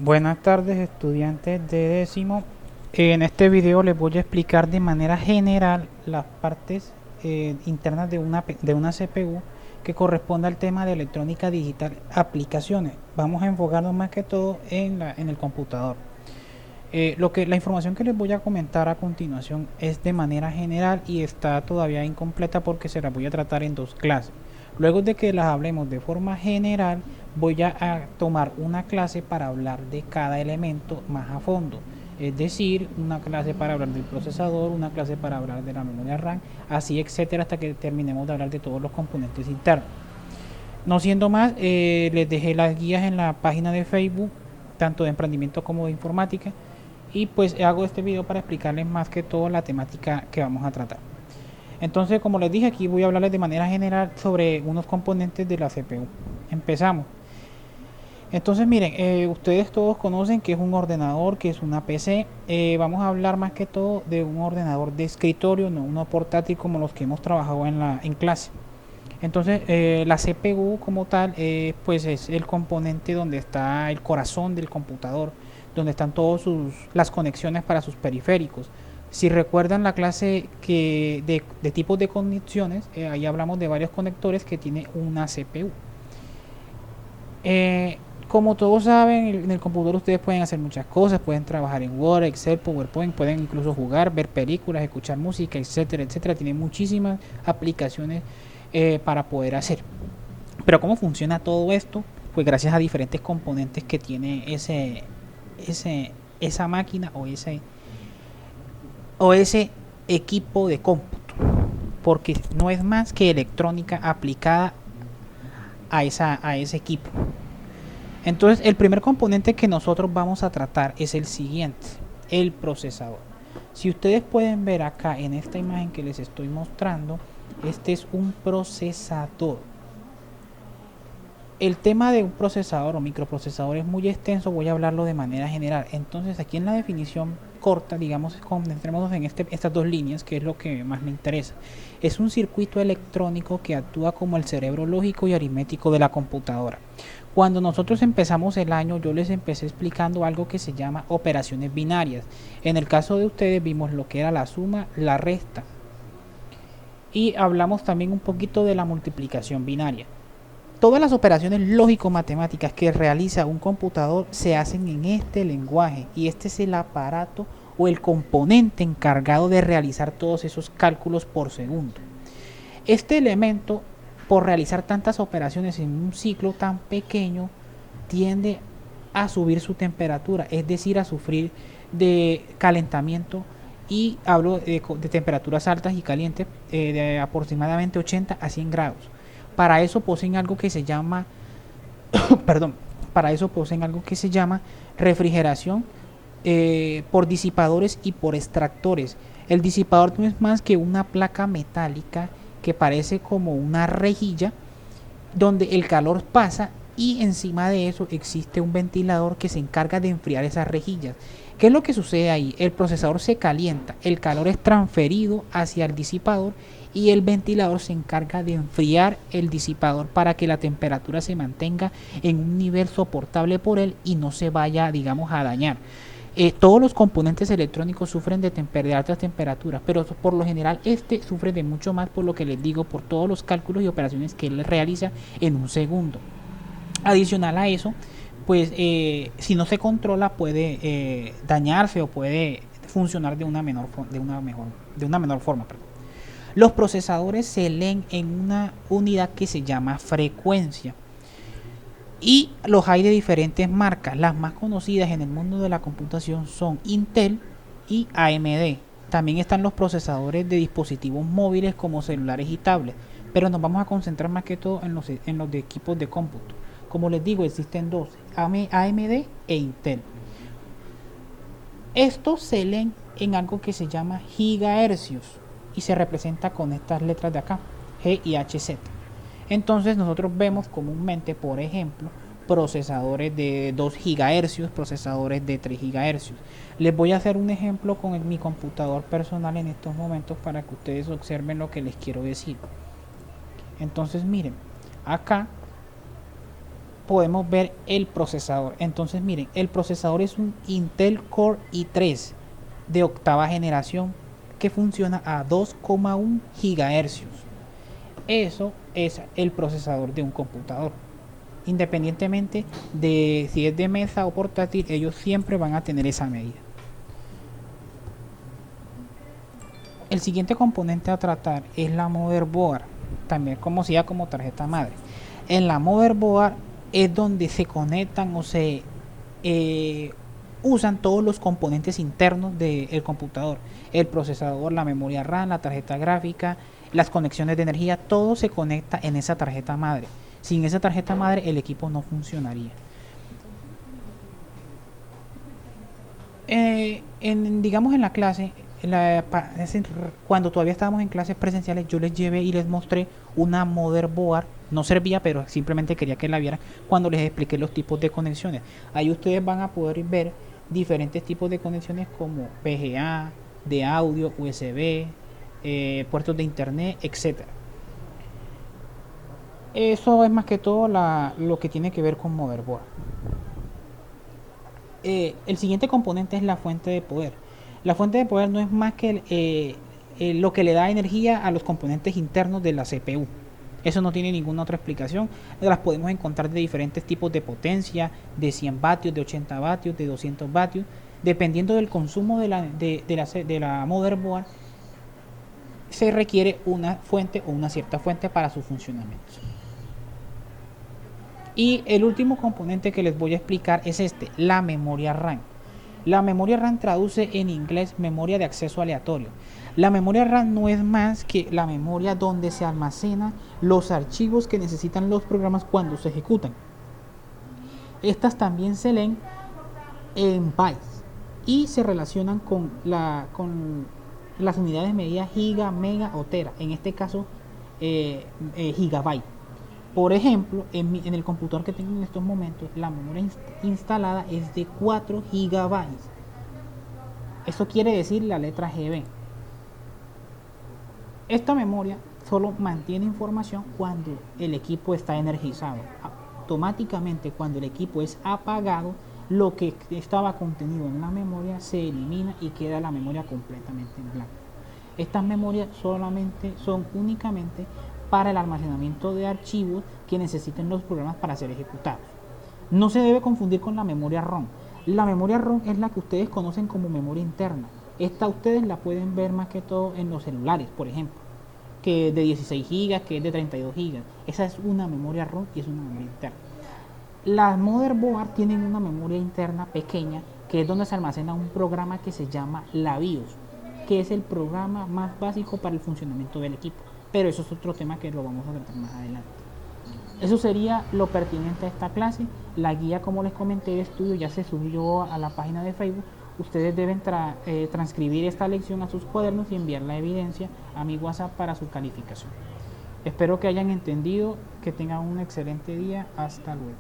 Buenas tardes, estudiantes de décimo. En este video les voy a explicar de manera general las partes internas de una CPU que corresponde al tema de electrónica digital aplicaciones. Vamos a enfocarnos más que todo en el computador. La información que les voy a comentar a continuación es de manera general y está todavía incompleta porque se las voy a tratar en dos clases. Luego de que las hablemos de forma general, voy a tomar una clase para hablar de cada elemento más a fondo. Es decir, una clase para hablar del procesador, una clase para hablar de la memoria RAM, así etcétera, hasta que terminemos de hablar de todos los componentes internos. No siendo más, les dejé las guías en la página de Facebook, tanto de emprendimiento como de informática, y pues hago este video para explicarles más que todo la temática que vamos a tratar. Entonces, como les dije, aquí voy a hablarles de manera general sobre unos componentes de la CPU. Empezamos. Entonces, miren, ustedes todos conocen que es un ordenador, que es una PC. Vamos a hablar más que todo de un ordenador de escritorio, no uno portátil como los que hemos trabajado en clase. Entonces, la CPU como tal, pues es el componente donde está el corazón del computador, donde están todas las conexiones para sus periféricos. Si recuerdan la clase de tipos de conexiones, ahí hablamos de varios conectores que tiene una CPU. Como todos saben, en el computador ustedes pueden hacer muchas cosas, pueden trabajar en Word, Excel, PowerPoint, pueden incluso jugar, ver películas, escuchar música, etcétera, etcétera. Tiene muchísimas aplicaciones para poder hacer. Pero ¿cómo funciona todo esto? Pues gracias a diferentes componentes que tiene esa máquina o ese equipo de cómputo, porque no es más que electrónica aplicada a ese equipo. Entonces, el primer componente que nosotros vamos a tratar es el siguiente, el procesador. Si ustedes pueden ver acá en esta imagen que les estoy mostrando, este es un procesador. El tema de un procesador o microprocesador es muy extenso, voy a hablarlo de manera general. Entonces, aquí en la definición corta, digamos, concentrémonos en estas dos líneas, que es lo que más me interesa. Es un circuito electrónico que actúa como el cerebro lógico y aritmético de la computadora. Cuando nosotros empezamos el año, yo les empecé explicando algo que se llama operaciones binarias. En el caso de ustedes vimos lo que era la suma, la resta, y hablamos también un poquito de la multiplicación binaria. Todas las operaciones lógico-matemáticas que realiza un computador se hacen en este lenguaje, y este es el aparato o el componente encargado de realizar todos esos cálculos por segundo. Este elemento, por realizar tantas operaciones en un ciclo tan pequeño, tiende a subir su temperatura, es decir, a sufrir de calentamiento, y hablo de temperaturas altas y calientes de aproximadamente 80 a 100 grados. Para eso poseen algo que se llama perdón, para eso poseen algo que se llama refrigeración por disipadores y por extractores. El disipador no es más que una placa metálica que parece como una rejilla donde el calor pasa, y encima de eso existe un ventilador que se encarga de enfriar esas rejillas. ¿Qué es lo que sucede ahí? El procesador se calienta, el calor es transferido hacia el disipador y el ventilador se encarga de enfriar el disipador para que la temperatura se mantenga en un nivel soportable por él y no se vaya, digamos, a dañar. Todos los componentes electrónicos sufren de altas temperaturas, pero por lo general este sufre de mucho más, por lo que les digo, por todos los cálculos y operaciones que él realiza en un segundo. Adicional a eso, pues si no se controla puede dañarse o puede funcionar de una menor forma. Perdón. Los procesadores se leen en una unidad que se llama frecuencia, y los hay de diferentes marcas. Las más conocidas en el mundo de la computación son Intel y AMD. También están los procesadores de dispositivos móviles como celulares y tablets, pero nos vamos a concentrar más que todo en los de equipos de cómputo. Como les digo, existen dos, AMD e Intel. Estos se leen en algo que se llama gigahercios y se representa con estas letras de acá, G y HZ. Entonces nosotros vemos comúnmente, por ejemplo, procesadores de 2 GHz, procesadores de 3 GHz. Les voy a hacer un ejemplo con mi computador personal en estos momentos para que ustedes observen lo que les quiero decir. Entonces miren, acá podemos ver el procesador. Entonces miren, el procesador es un Intel Core i3 de octava generación que funciona a 2,1 GHz. Eso es el procesador de un computador. Independientemente de si es de mesa o portátil, ellos siempre van a tener esa medida. El siguiente componente a tratar es la motherboard, también conocida como tarjeta madre. En la motherboard es donde se conectan o se usan todos los componentes internos del computador: el procesador, la memoria RAM, la tarjeta gráfica, las conexiones de energía. Todo se conecta en esa tarjeta madre. Sin esa tarjeta madre el equipo no funcionaría. Digamos en la clase, cuando todavía estábamos en clases presenciales, yo les llevé y les mostré una motherboard. No servía, pero simplemente quería que la vieran cuando les expliqué los tipos de conexiones. Ahí ustedes van a poder ver diferentes tipos de conexiones como VGA, de audio, USB, puertos de internet, etcétera. Eso es más que todo lo que tiene que ver con motherboard. El siguiente componente es la fuente de poder. La fuente de poder no es más que lo que le da energía a los componentes internos de la CPU. Eso no tiene ninguna otra explicación. Las podemos encontrar de diferentes tipos de potencia, de 100 vatios, de 80 vatios, de 200 vatios. Dependiendo del consumo de la motherboard, se requiere una fuente o una cierta fuente para su funcionamiento. Y el último componente que les voy a explicar es la memoria RAM. La memoria RAM traduce en inglés memoria de acceso aleatorio. La memoria RAM no es más que la memoria donde se almacenan los archivos que necesitan los programas cuando se ejecutan. Estas también se leen en bytes y se relacionan con las unidades medidas giga, mega o tera. En este caso, gigabyte. Por ejemplo, en el computador que tengo en estos momentos, la memoria instalada es de 4 gigabytes. Eso quiere decir la letra GB. Esta memoria solo mantiene información cuando el equipo está energizado. Automáticamente, cuando el equipo es apagado, lo que estaba contenido en la memoria se elimina y queda la memoria completamente en blanco. Estas memorias son únicamente para el almacenamiento de archivos que necesiten los programas para ser ejecutados. No se debe confundir con la memoria ROM. La memoria ROM es la que ustedes conocen como memoria interna. Esta ustedes la pueden ver más que todo en los celulares, por ejemplo, que es de 16 GB, que es de 32 GB. Esa es una memoria ROM y es una memoria interna. Las motherboard tienen una memoria interna pequeña, que es donde se almacena un programa que se llama la BIOS, que es el programa más básico para el funcionamiento del equipo. Pero eso es otro tema que lo vamos a tratar más adelante. Eso sería lo pertinente a esta clase. La guía, como les comenté, de estudio ya se subió a la página de Facebook. Ustedes deben transcribir esta lección a sus cuadernos y enviar la evidencia a mi WhatsApp para su calificación. Espero que hayan entendido, que tengan un excelente día. Hasta luego.